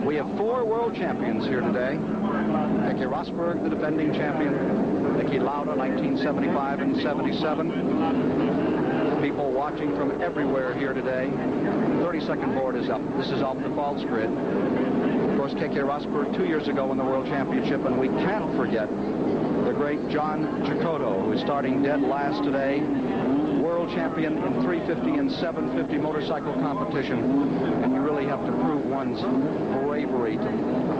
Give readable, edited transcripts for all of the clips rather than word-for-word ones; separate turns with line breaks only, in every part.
We have 4 world champions here today. Nicky Rosberg, the defending champion. Nicky Lauda, 1975 and 77. People watching from everywhere here today. 32nd board is up. This is off the false grid. Of course, Keke Rosberg 2 years ago won the World Championship, and we can't forget the great John Cecotto, who is starting dead last today. World champion in 350 and 750 motorcycle competition, and you really have to prove one's bravery to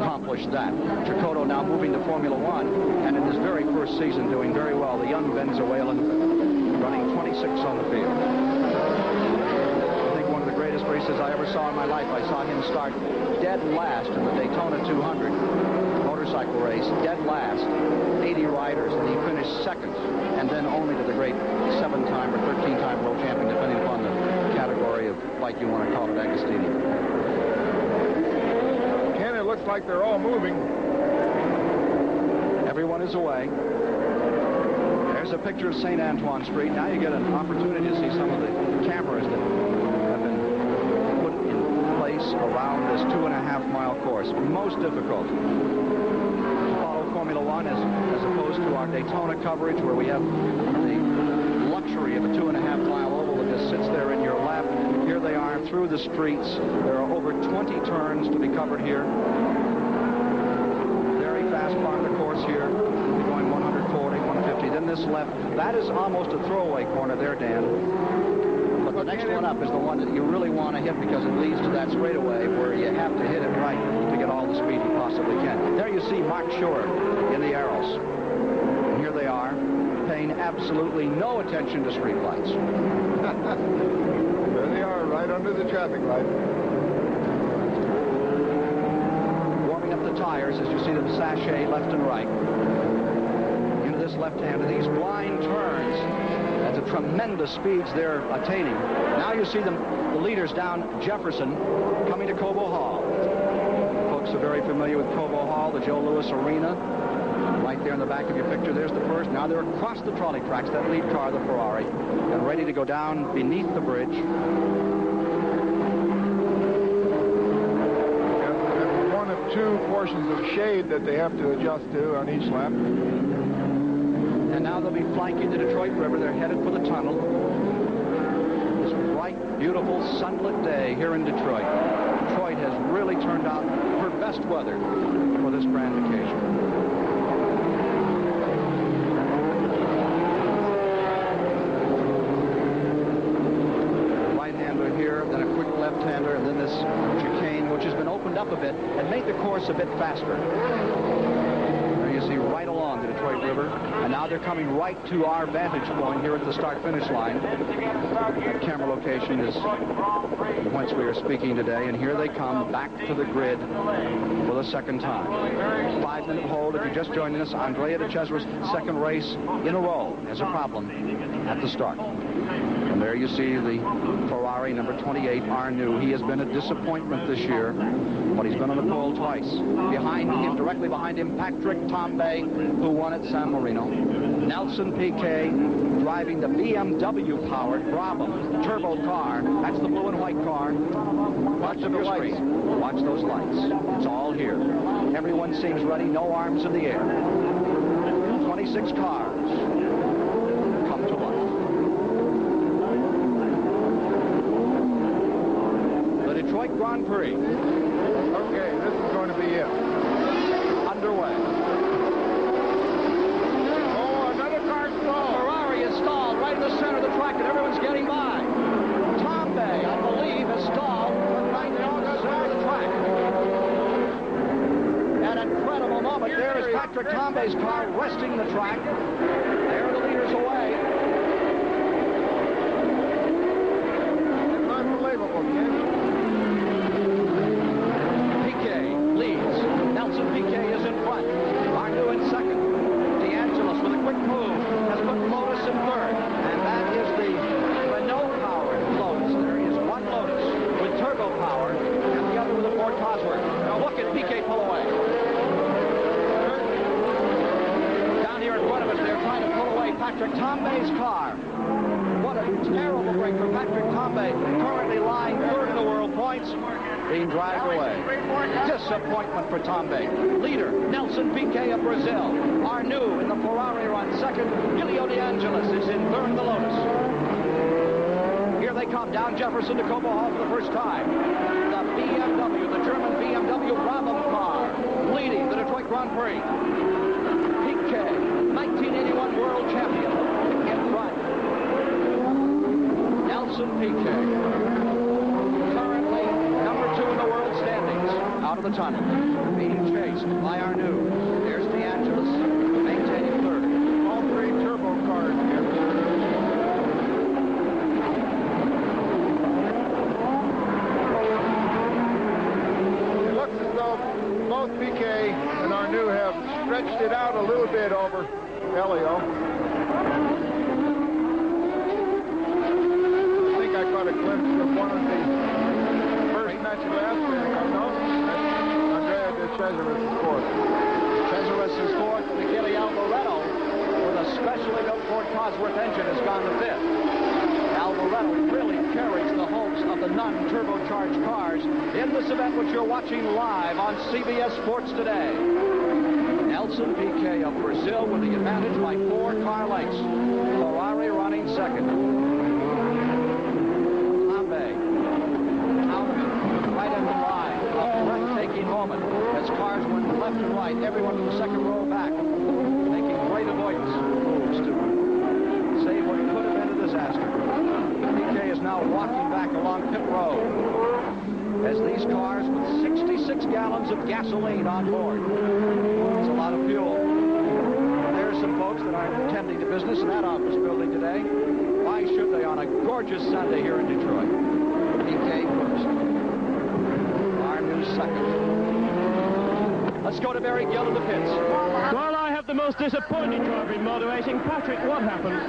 accomplish that. Cecotto now moving to Formula One, and in his very first season doing very well. The young Venezuelan running 26 on the field. I think one of the greatest races I ever saw in my life. I saw him start dead last in the Daytona 200 motorcycle race, dead last, 80 riders, and he finished second, and then only to the great 7-time or 13-time world champion, depending upon the category of fight you want to call it, Agostini.
Ken, it looks like they're all moving.
Everyone is away. There's a picture of St. Antoine Street. Now you get an opportunity to see some of the cameras that have been put in place around this 2.5-mile course. Most difficult to follow Formula One as opposed to our Daytona coverage, where we have the luxury of a 2.5-mile oval that just sits there in your lap. Here they are through the streets. There are over 20 turns to be covered here. Very fast part of the course here. We're going 140, 150. Then this left. That is almost a throwaway corner there, Dan. But the next one up is the one that you really want to hit, because it leads to that straightaway where you have to hit it right to get all the speed you possibly can. There you see Mark Shore in the arrows. And here they are, paying absolutely no attention to street lights.
There they are, right under the traffic light.
Warming up the tires as you see them sashay left and right. Into this left-hander, these blind turns. At the tremendous speeds they're attaining. Now you see them, the leaders down Jefferson, coming to Cobo Hall. Folks are very familiar with Cobo Hall, the Joe Louis Arena. Right there in the back of your picture, there's the first. Now they're across the trolley tracks, that lead car, the Ferrari, and ready to go down beneath the bridge.
And one of 2 portions of shade that they have to adjust to on each lap.
And now they'll be flanking the Detroit River. They're headed for the tunnel. This bright, beautiful, sunlit day here in Detroit. Detroit has really turned out her best weather for this grand occasion. Right-hander here, then a quick left-hander, and then this chicane, which has been opened up a bit and made the course a bit faster. You see right along the Detroit River, and now they're coming right to our vantage point here at the start-finish line. That camera location is whence we are speaking today, and here they come back to the grid for the second time. 5-minute hold. If you're just joining us, Andrea de Cesare's second race in a row has a problem at the start. And there you see the Ferrari number 28, Arnoux. He has been a disappointment this year, but he's been on the pole twice. Behind him, directly behind him, Patrick Tambay, who won at San Marino. Nelson Piquet driving the BMW-powered Brabham turbo car. That's the blue and white car. Watch the lights. Watch those lights. It's all here. Everyone seems ready. No arms in the air. 26 cars come to life. The Detroit Grand Prix.
Okay, this is going to be it.
Underway.
Oh, another car stalled.
Ferrari is stalled right in the center of the track, and everyone's getting by. Tambay, I believe, has stalled right in the center of the track. An incredible moment. There is Patrick Tambay's car resting the track. There are the leaders away.
It's unbelievable, Ken.
Leads. Nelson Piquet is in front. Arnoux in second. DeAngelis with a quick move has put Lotus in third. And that is the Renault-powered Lotus. There is one Lotus with turbo power and the other with a Ford Cosworth. Now look at Piquet pull away. Down here in front of us, they're trying to pull away Patrick Tambay's car. What a Terrible break for Patrick Tambay, currently lying third in the world points, being dragged away. Disappointment for Tambay. Leader, Nelson Piquet of Brazil. Arnoux in the Ferrari run second. Gilio De Angelis is in third in the Lotus. Here they come down Jefferson to Cobo Hall for the first time. The BMW, the German BMW Brabham car, leading the Detroit Grand Prix. Piquet, 1981 world champion, in front. Nelson Piquet, currently number 2 in the world standings, out of the tunnel, being chased by Arnoux. There's De Angelis, maintaining third.
All 3 turbo cars here. It looks as though both Piquet and Arnoux have stretched it out a little bit over Elio. I think I caught a glimpse of one of the first matches last year. No, Andrea de Cesaris is fourth.
Cesaris is fourth. Michele Alboreto, with a specially built Ford Cosworth engine, has gone to fifth. Alboreto really carries the hopes of the non-turbocharged cars in this event, which you're watching live on CBS Sports today. Nelson Piquet of Brazil with the advantage by 4 car lengths. Ferrari running second. Tambay out right at the line. A breathtaking moment as cars went left and right. Everyone from the second row back making great avoidance moves to save what could have been a disaster. Piquet is now walking back along pit road as these cars with 66 gallons of gasoline on board. It's a lot of fuel. There's some folks that aren't attending to business in that office building today. Why should they on a gorgeous Sunday here in Detroit? Piquet first. Arnoux second. Let's go to Barry Gill in the pits.
Well, I have the most disappointing driver in motor racing. Patrick, what happened?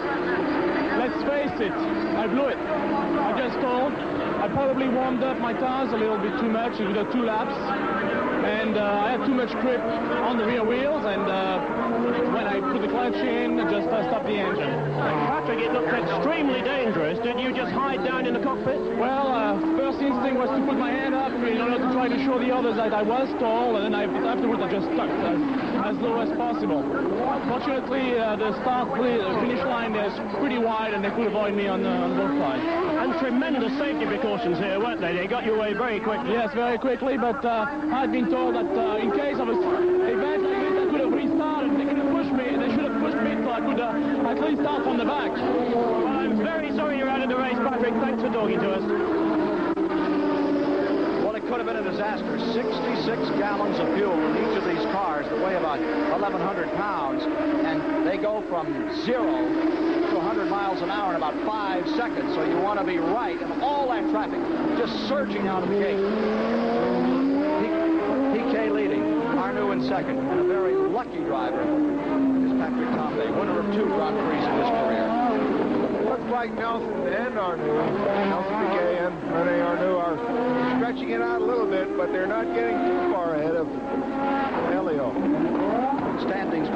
Let's face it, I blew it. I just stalled. I probably warmed up my tires a little bit too much with the 2 laps. And I had too much grip on the rear wheels, and when I put the clutch in, I just stopped the engine.
Patrick, it looked extremely dangerous. Did you just hide down in the cockpit?
Well, first instinct was to put my hand up in order to try to show the others that I was tall, and then afterwards I just stuck as low as possible. Fortunately, the finish line is pretty wide, and they could avoid me on both sides.
And tremendous safety precautions here, weren't they? They got you away very quickly.
Yes, very quickly, but I'd been told that in case of an event like this, I could have restarted. They could have pushed me. They should have pushed me so I could at least start from the back.
Well, I'm very sorry you're out of the race, Patrick. Thanks for talking to us.
Well, it could have been a disaster. 66 gallons of fuel in each of these cars that weigh about 1,100 pounds, and they go from 0 to 100 miles an hour in about 5 seconds, so you want to be right, and all that traffic just surging out of the gate. Piquet leading, Arnoux in second, and a very lucky driver is Patrick Tambay, winner of 2 Grand Prix in his career.
Looks like Nelson and Arnoux, Nelson Piquet and René Arnoux are stretching it out a little bit, but they're not getting too far ahead of Elio.
Standings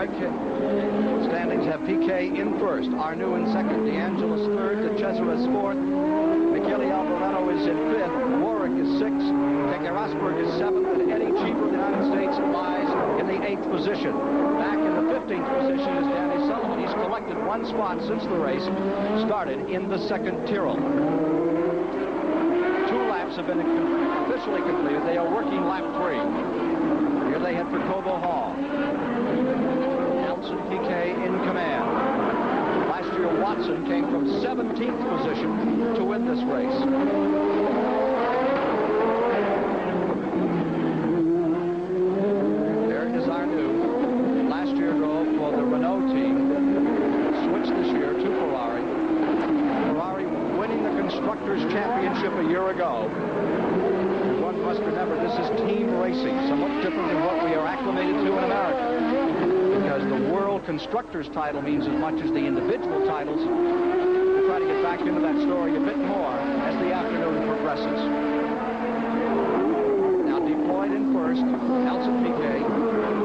have Piquet in first, Arnoux in second, De Angelis third, De Cesaris fourth, Michele Alboreto is in fifth, Warwick is sixth, Keke Rosberg is seventh, and Eddie Cheever of the United States lies in the 8th position. Back in the 15th position is Danny Sullivan. He's collected 1 spot since the race started in the 2nd Tyrrell. 2 laps have been officially completed. They are working lap 3. Here they head for Cobo Hall. Nelson Piquet in command. Last year, Watson came from 17th position to win this race. There is Arnoux. Last year drove for the Renault team. Switched this year to Ferrari. Ferrari winning the Constructors' Championship a year ago. One must remember, this is team racing, somewhat different than what we are acclimated to in America. Because the World Constructors title means as much as the individual titles. We'll try to get back into that story a bit more as the afternoon progresses. Now deployed in first, Nelson Piquet.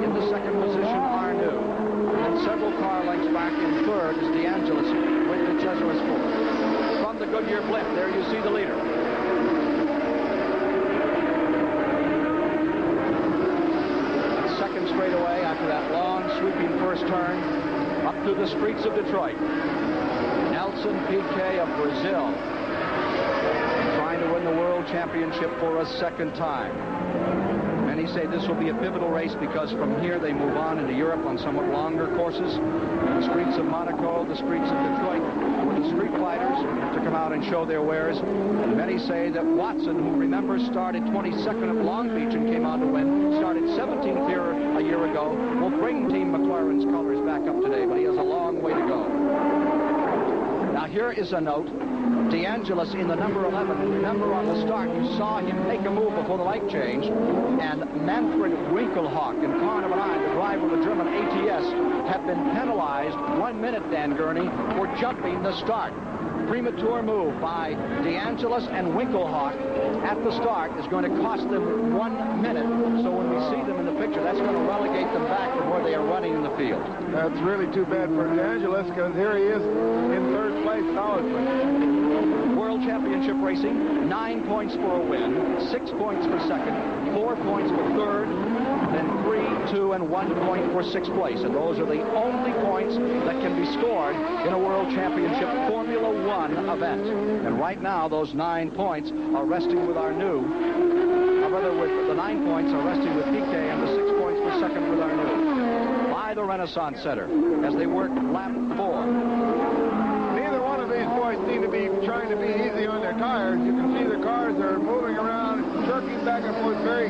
In the 2nd position, Arnoux. And several car lengths back in third is De Angelis with De Cesaris fourth. From Goodyear blimp. There you see the leader. Second straightaway after that long sweeping first turn up through the streets of Detroit. Nelson Piquet of Brazil trying to win the World Championship for a second time. Many say this will be a pivotal race because from here they move on into Europe on somewhat longer courses. The streets of Monaco, the streets of Detroit, where the street fighters have to come out and show their wares. And many say that Watson, who remember started 22nd at Long Beach and came on to win, started 17th here a year ago, will bring Team McLaren's colors back up today, but he has a long way to go. Now here is a note. DeAngelis in the number 11. Remember on the start, you saw him make a move before the light changed, and Manfred Winkelhock in car number 9, the driver of the German ATS, have been penalized 1 minute, Dan Gurney, for jumping the start. Premature move by DeAngelis and Winkelhock at the start is going to cost them 1 minute. So when we see them in the picture, that's going to relegate them back from where they are running in the field.
That's really too bad for DeAngelis because here he is in third place solidly.
World Championship racing, 9 points for a win, 6 points for second, 4 points for third, then 3, 2, and 1 point for sixth place. And those are the only points that can be scored in a World Championship Formula One event. And right now, those 9 points are resting with Arnoux. With the 9 points are resting with Piquet, and the 6 points for second with Arnoux. By the Renaissance Center as they work lap 4.
These boys seem to be trying to be easy on their tires. You can see the cars are moving around, jerking back and forth very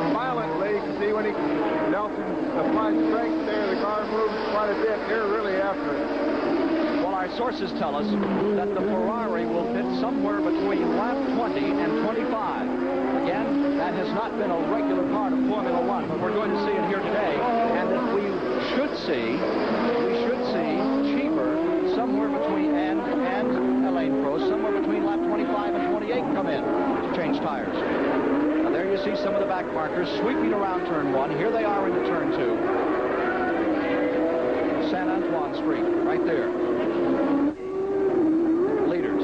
violently. You can see when Nelson applies strength there, the car moves quite a bit. They're really after it.
Well, our sources tell us that the Ferrari will fit somewhere between lap 20 and 25. Again, that has not been a regular part of Formula One, but we're going to see it here today. And that we should see Cheever somewhere between, and Elaine Prost, somewhere between lap 25 and 28 come in to change tires. Now there you see some of the back markers sweeping around turn 1. Here they are into turn 2. San Antoine Street, right there. Leaders,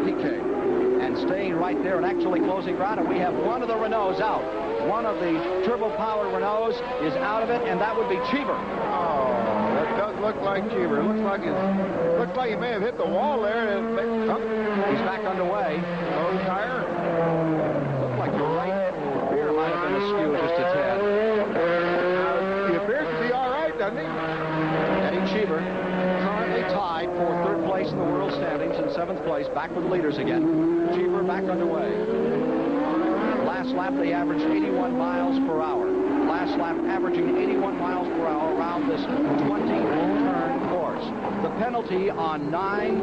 Piquet, and staying right there and actually closing ground, and we have one of the Renaults out. One of the turbo-powered Renaults is out of it, and that would be Cheever.
Look like Cheever. Looks like he may have hit the wall there.
He's back underway.
Low tire.
Looked like the right rear might have been askew just a tad.
He appears to be all right, doesn't he?
Eddie Cheever currently tied for third place in the world standings and 7th place, back with the leaders again. Cheever back underway. Last lap they averaged 81 miles per hour. Last lap averaging 81 miles per hour around this 20-turn course. The penalty on 9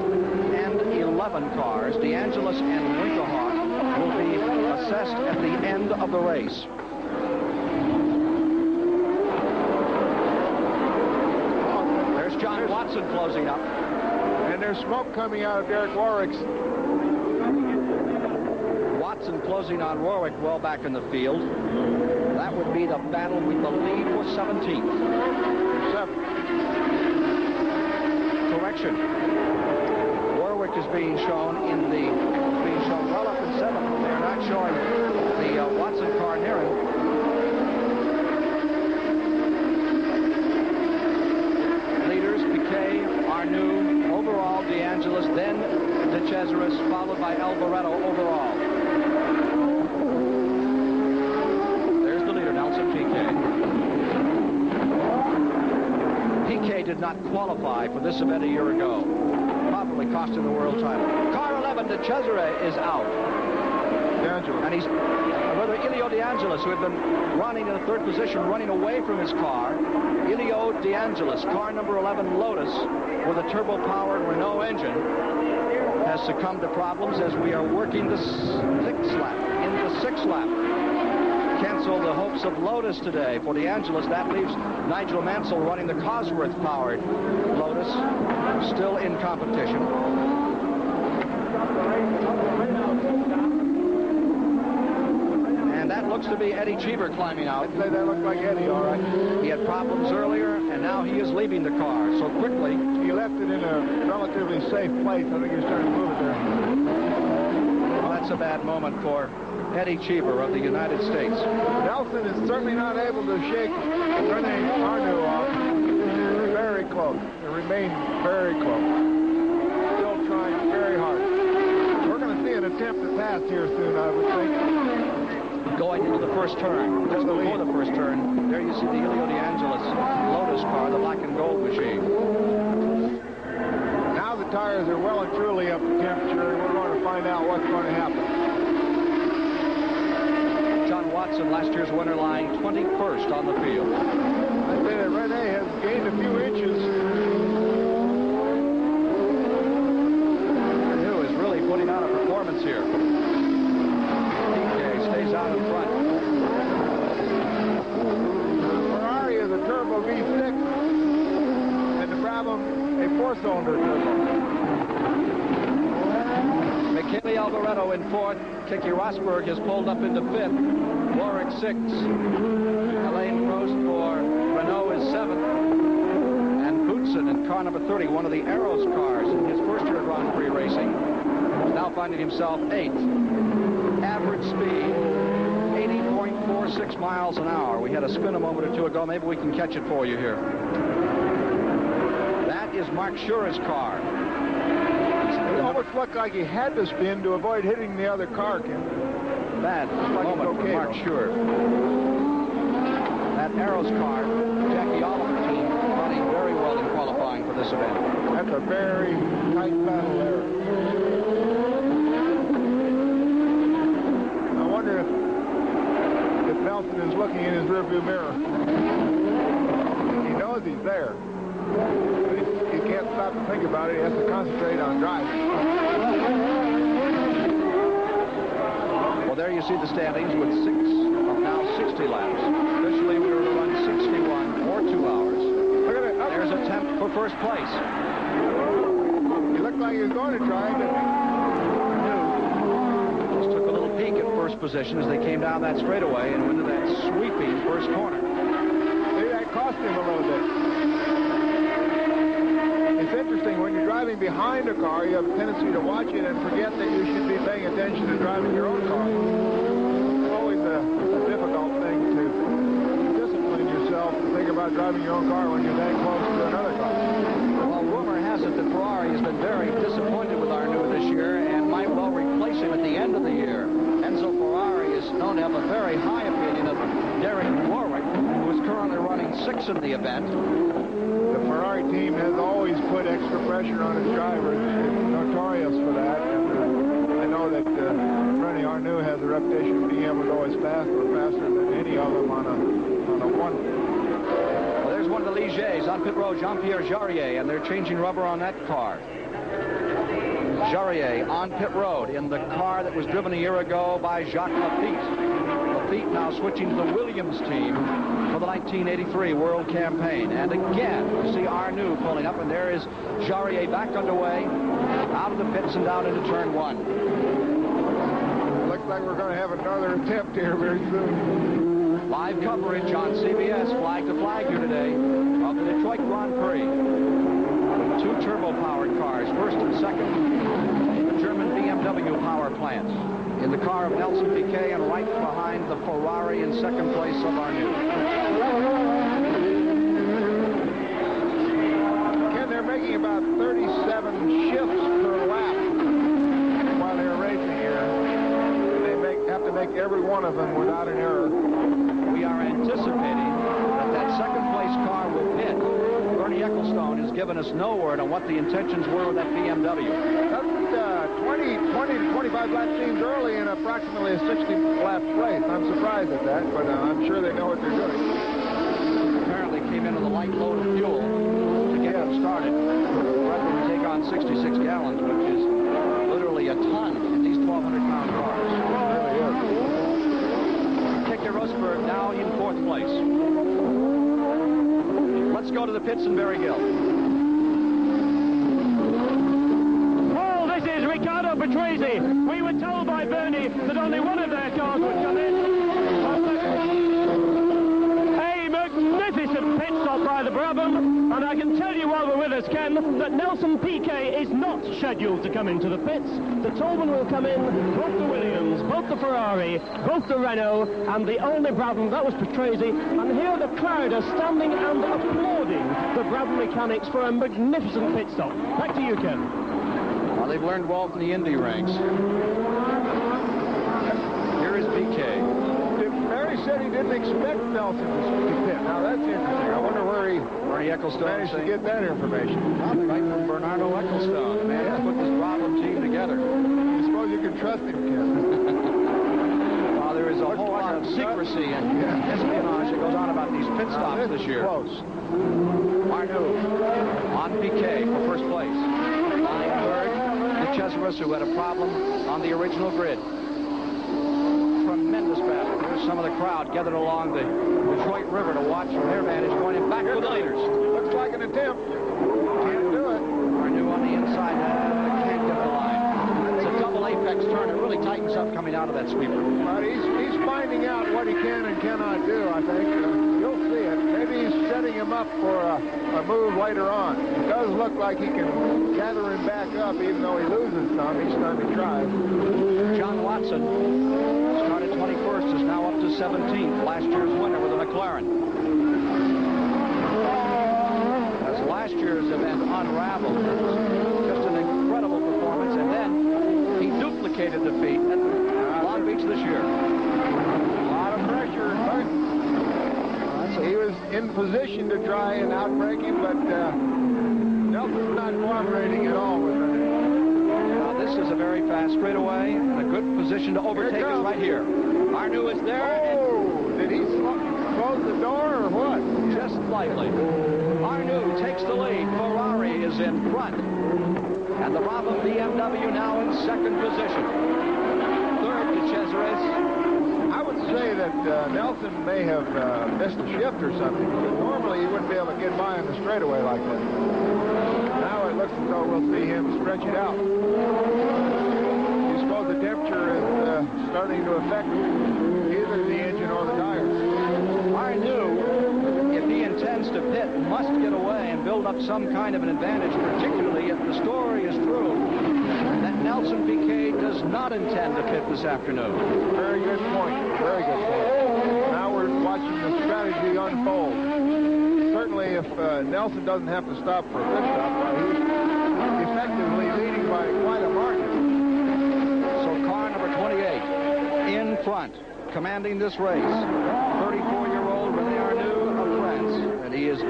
and 11 cars, DeAngelis and Winkelhock, will be assessed at the end of the race. There's John Watson closing up.
And there's smoke coming out of Derek Warwick's.
Watson closing on Warwick well back in the field. That would be the battle, we believe, for 17th.
7th.
Correction. Warwick is being shown well up in 7th. They're not showing the Watson car near him. Leaders, Piquet, Arnoux, overall DeAngelis, then De Cesaris, followed by Alboreto overall. Piquet did not qualify for this event a year ago. Probably cost him the world title. Car 11, De Cesaris, is out. And he's Elio DeAngelis, who had been running in the third position, running away from his car. Elio DeAngelis, car number 11 Lotus, with a turbo-powered Renault engine, has succumbed to problems as we are working the 6th lap. Into the 6th lap. Cancel the hopes of Lotus today for DeAngelis. That leaves Nigel Mansell running the Cosworth-powered Lotus, still in competition. And that looks looks to be Eddie Cheever climbing out.
I'd say that looks like Eddie, all right.
He had problems earlier, and now he is leaving the car so quickly.
He left it in a relatively safe place. I think he was trying to move it there.
Well, that's a bad moment for Eddie Cheever of the United States.
Nelson is certainly not able to shake Rene Arnoux off. Very close. It remains very close. Still trying very hard. We're going to see an attempt to pass here soon, I would think.
Going into the first turn. Just before the first turn, there you see the Elio De Angelis Lotus car, the black and gold machine.
Now the tires are well and truly up to temperature, and we're going to find out what's going to happen.
John Watson, last year's winner, lying 21st on the field.
I'd say that Rene has gained a few inches.
Arnoux is really putting out a performance here. DK stays out in front.
Ferrari is a turbo V6, and the Brabham a 4-cylinder turbo.
Michele Alboreto in fourth. Kiki Rosberg has pulled up into fifth. Warwick sixth. Alain Prost for Renault is seventh. And Boutsen in car number 30, one of the Arrows cars in his first year Grand Prix racing, is now finding himself eighth. Average speed, 80.46 miles an hour. We had a spin a moment or two ago. Maybe we can catch it for you here. That is Mark Schur's car.
It almost looked like he had to spin to avoid hitting the other car, Ken.
Bad moment for Mark Schur. That Arrows car, Jackie Oliver team, running very well in qualifying for this event.
That's a very tight battle there. I wonder if Nelson is looking in his rearview mirror. He knows he's there. But he can't stop to think about it. He has to concentrate on driving.
Well, there you see the standings with now 60 laps. Officially, we were to run 61 or 2 hours.
Look at it.
There's an attempt for first place.
He looked like he was going to try, didn't he?
Just took a little peek at first position as they came down that straightaway and went into that sweeping first corner.
Maybe that cost him a little bit. It's interesting, when you're driving behind a car, you have a tendency to watch it and forget that you should be paying attention to driving your own car. It's always a difficult thing to discipline yourself to think about driving your own car when you're that close to another car.
Well, rumor has it that Ferrari has been very disappointed with Arnoux this year and might well replace him at the end of the year. Enzo Ferrari is known to have a very high opinion of Derek Warwick, who is currently running 6th in the event.
The Ferrari team has always put extra pressure on its drivers. It's notorious for that. And, I know that Rene Arnoux has a reputation of being able to go as fast or faster than any of them on a one.
Well, there's one of the Ligers on pit road, Jean-Pierre Jarier, and they're changing rubber on that car. Jarier on pit road in the car that was driven a year ago by Jacques Lafitte. Lafitte now switching to the Williams team for the 1983 World Campaign. And again, you see Arnoux pulling up, and there is Jarier back underway, out of the pits and down into turn one.
Looks like we're going to have another attempt here very soon.
Live coverage on CBS, flag to flag here today, of the Detroit Grand Prix. Two turbo-powered cars, first and second. The German BMW power plant. In the car of Nelson Piquet, and right behind the Ferrari in second place of Arnoux.
Ken, they're making about 37 shifts per lap while they're racing here. And they have to make every one of them without an error.
We are anticipating that second place car will pit. Bernie Ecclestone has given us no word on what the intentions were with that BMW.
That's 20 to 25 lap seems early in approximately a 60-lap race. I'm surprised at that, but I'm sure they know what they're doing.
Apparently came in with a light load of fuel to get them started. Rather than take on 66 gallons, which is literally a ton in these 1,200-pound cars.
It really is.
Keke Rosberg now in fourth place. Let's go to the pits in Berryhill.
Oh, this is Riccardo Patrese. We were told by Bernie that only one of their cars would come in. out by the Brabham, and I can tell you while we're with us, Ken, that Nelson Piquet is not scheduled to come into the pits. The Tolman will come in, both the Williams, both the Ferrari, both the Renault, and the only Brabham, that was Patrese, and here the crowd are standing and applauding the Brabham mechanics for a magnificent pit stop. Back to you, Ken.
Well, they've learned well from the Indy ranks. Here is Piquet.
Mary said he didn't expect Nelson to pit. Now that's interesting. I wonder where he managed to get that information.
Probably right from Bernardo Ecclestone. Man, yeah. Put this Brabham team together.
I suppose you can trust him, Ken.
Well, there is a whole lot of secrecy and espionage that goes on about these pit stops this year.
Close.
Arnoux on Piquet for first place. Lying third, De Cesaris, who had a problem on the original grid. Tremendous battle. There's some of the crowd gathered along the Detroit River to watch from their vantage point and back to the leaders.
Looks like an attempt. Can't do it.
Arnoux on the inside, can't get the line. It's a double apex turn. It really tightens up coming out of that sweeper.
But he's finding out what he can and cannot do, I think. You'll see it. Maybe he's setting him up for a move later on. It does look like he can gather him back up, even though he loses some each time he tries.
John Watson started 21st, is now up to 17th. Last year's winner with a McLaren. As last year's event unraveled, just an incredible performance, and then he duplicated the feat at Long Beach this year.
A lot of pressure. He was in position to try and outbreak him, but Nelson's not cooperating at all with him.
Now this is a very fast straightaway and a good position to overtake us right here. Arnoux is there.
Oh, did he close the door or what?
Just slightly. Arnoux takes the lead. Ferrari is in front. And the Brabham BMW now in second position. Third, De Cesaris.
I would say that Nelson may have missed a shift or something. Normally he wouldn't be able to get by on the straightaway like that. Now it looks as though we'll see him stretch it out. You suppose the temperature is starting to affect either the engine or the tires.
Arnoux, if he intends to pit, must get away and build up some kind of an advantage, particularly if the story is true that Nelson Piquet does not intend to pit this afternoon.
Very good point. Very good point. Now we're watching the strategy unfold. Certainly if Nelson doesn't have to stop for a pit stop, he's effectively leading by quite a margin.
So car number 28 in front, commanding this race. 34-year-old René Arnoux of France. And he is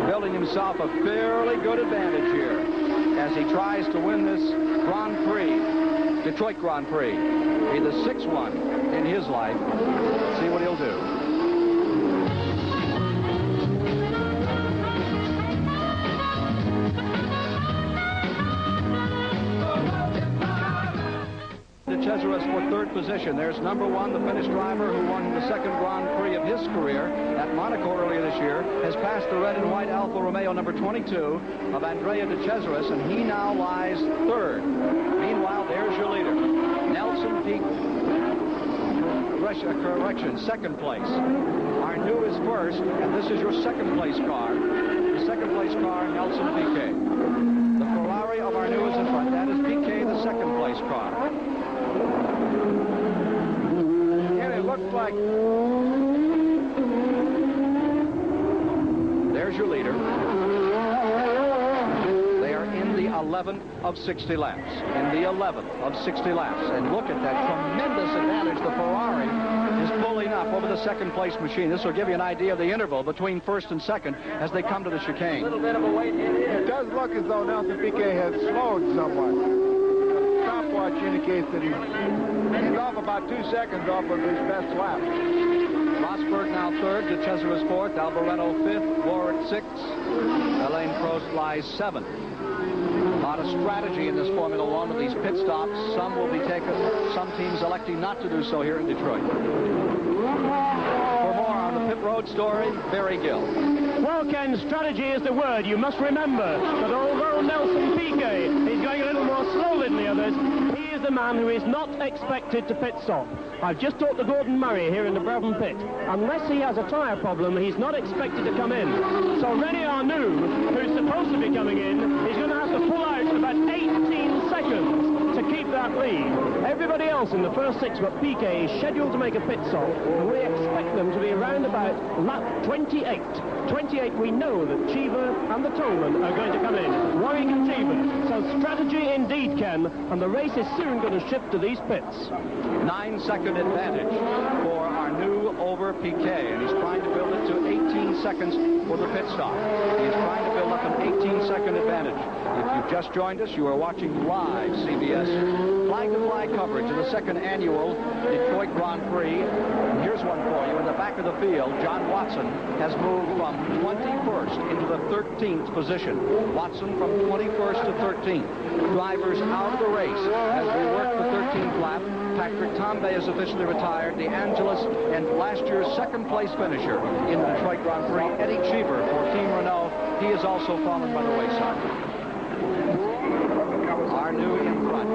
building himself a fairly good advantage here as he tries to win this Grand Prix, Detroit Grand Prix. Be the sixth one in his life. Let's see what he'll do. De Cesaris for third position. There's number one, the Finnish driver who won the second Grand Prix of his career at Monaco earlier this year, has passed the red and white Alfa Romeo number 22 of Andrea De Cesaris, and he now lies third. Meanwhile, there's your leader, Nelson Piquet. Correction, second place. Arnoux is first, and this is your second place car. The second place car, Nelson Piquet. The Ferrari of Arnoux is in front. That is Piquet, the second place car.
And it looks like...
There's your leader. They are in the 11th of 60 laps. In the 11th of 60 laps. And look at that tremendous advantage the Ferrari is pulling up over the second place machine. This will give you an idea of the interval between first and second as they come to the chicane.
A little bit of a wait in here. It does look as though Nelson Piquet has slowed somewhat. The stopwatch indicates that he's off about 2 seconds off of his best lap.
Rosberg now third, De Cesaris fourth, Alboreto fifth, Warwick sixth, Alain Prost lies seventh. A lot of strategy in this Formula One with these pit stops. Some will be taken, some teams electing not to do so here in Detroit. For more on the pit road story, Barry Gill.
Well, Ken, strategy is the word. You must remember that although Nelson Piquet is going a little more slowly than the others, he is the man who is not expected to pit stop. I've just talked to Gordon Murray here in the Brabham pit. Unless he has a tyre problem, he's not expected to come in. So René Arnoux, who's supposed to be coming in, is going to have to pull out about 18 seconds to keep that lead. Everybody else in the first 6 but Piquet is scheduled to make a pit stop, and we expect them to be around about lap 28. 28, we know that Cheever and the Tolman are going to come in. Warwick and Cheever. So strategy indeed, Ken, and the race is soon going to shift to these pits.
9-second advantage for Arnoux over Piquet, and he's trying to build it to 18 seconds for the pit stop. He's trying to build up an 18-second advantage. If you've just joined us, you are watching live CBS flag-to-flag coverage of the 2nd annual Detroit Grand Prix. And here's one for you. In the back of the field, John Watson has moved from 21st into the 13th position. Watson from 21st to 13th. Drivers out of the race as we work the 13th lap. Patrick Tambay is officially retired. DeAngelis and last year's 2nd place finisher in the Detroit Grand Prix, Eddie Cheever for Team Renault. He has also fallen by the wayside. Arnoux in front.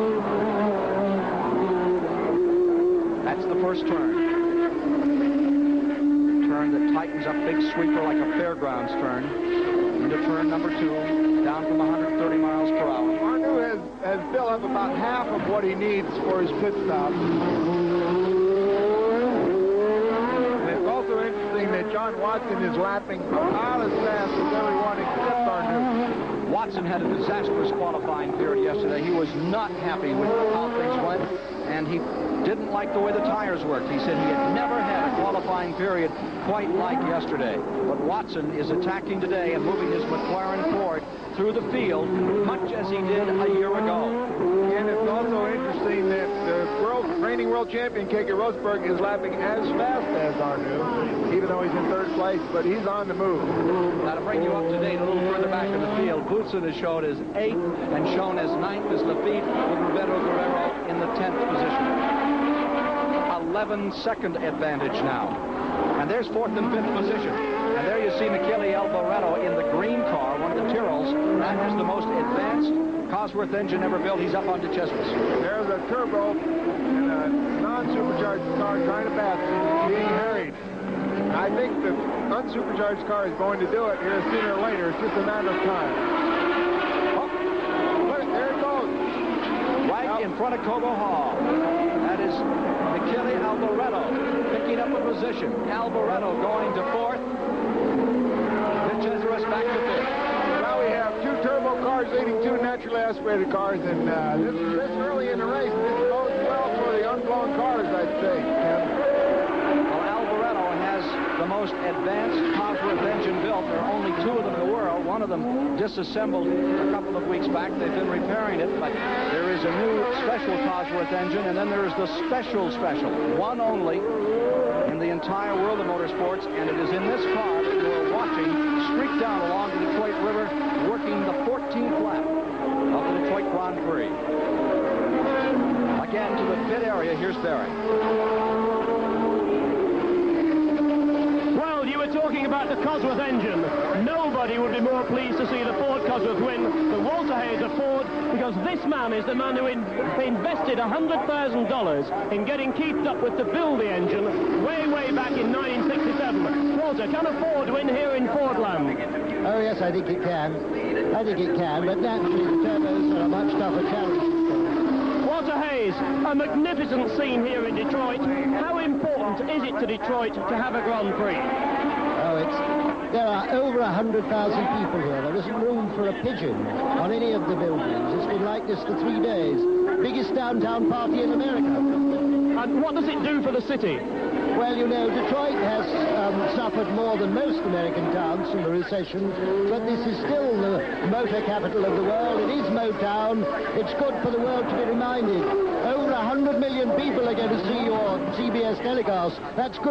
That's the first turn. Turn that tightens up, big sweeper like a fairgrounds turn. Into turn number 2, down from 130 miles per hour.
Arnoux has built up about half of what he needs for his pit stop. And it's also interesting that John Watson is lapping about as fast as everyone except Arnoux.
Watson had a disastrous qualifying period yesterday. He was not happy with how things went, and he didn't like the way the tires worked. He said he had never had a qualifying period quite like yesterday. But Watson is attacking today and moving his McLaren Ford through the field much as he did a year ago.
And it's also interesting that the reigning world champion, Keke Rosberg, is lapping as fast as Arnoux, even though he's in 3rd place, but he's on the move.
Now to bring you up to date a little further back in the field, Boutsen is shown as 8th and shown as 9th as Lafitte, with Roberto Guerrero in the 10th position. 11-second advantage now. And there's 4th and 5th position. And there you see Michele Alboreto in the green car, one of the Tyrrells. That is the most advanced Cosworth engine ever built. He's up on DeChesvis.
There's a turbo in a non-supercharged car trying to pass it, being harried. I think the unsupercharged car is going to do it here sooner or later. It's just a matter of time. Oh, look, there it goes.
Right in front of Cobo Hall. That is Michele Alboreto picking up a position. Alboreto going to 4th. DeChesvis back to 5th.
Now we have 2 turbo cars leading 2 naturally aspirated cars, and this early in the race, this bodes well for the unblown cars, I'd say.
Well, Alboreto has the most advanced Cosworth engine built. There are only 2 of them in the world. One of them disassembled a couple of weeks back. They've been repairing it, but there is a new special Cosworth engine, and then there is the special, one only in the entire world of motorsports, and it is in this car that you're watching streak down along the Detroit River, working the 14th lap of the Detroit Grand Prix. Again, to the pit area, here's Barry.
Well, you were talking about the Cosworth engine. Nobody would be more pleased to see the Ford Cosworth win than Walter Hayes of Ford, because this man is the man who invested $100,000 in getting Keith Duckworth to build the engine way back in 1967. Walter, can a Ford win here in Fordland?
Oh, yes, I think it can. But naturally the turbos are a much tougher challenge.
Walter Hayes, a magnificent scene here in Detroit. How important is it to Detroit to have a Grand Prix?
Oh, there are over 100,000 people here. There isn't room for a pigeon on any of the buildings. It's been like this for 3 days. Biggest downtown party in America.
And what does it do for the city?
Well, you know, Detroit has suffered more than most American towns from the recession, but this is still the motor capital of the world. It is Motown. It's good for the world to be reminded. Over 100 million people are going to see your CBS telecast. That's good.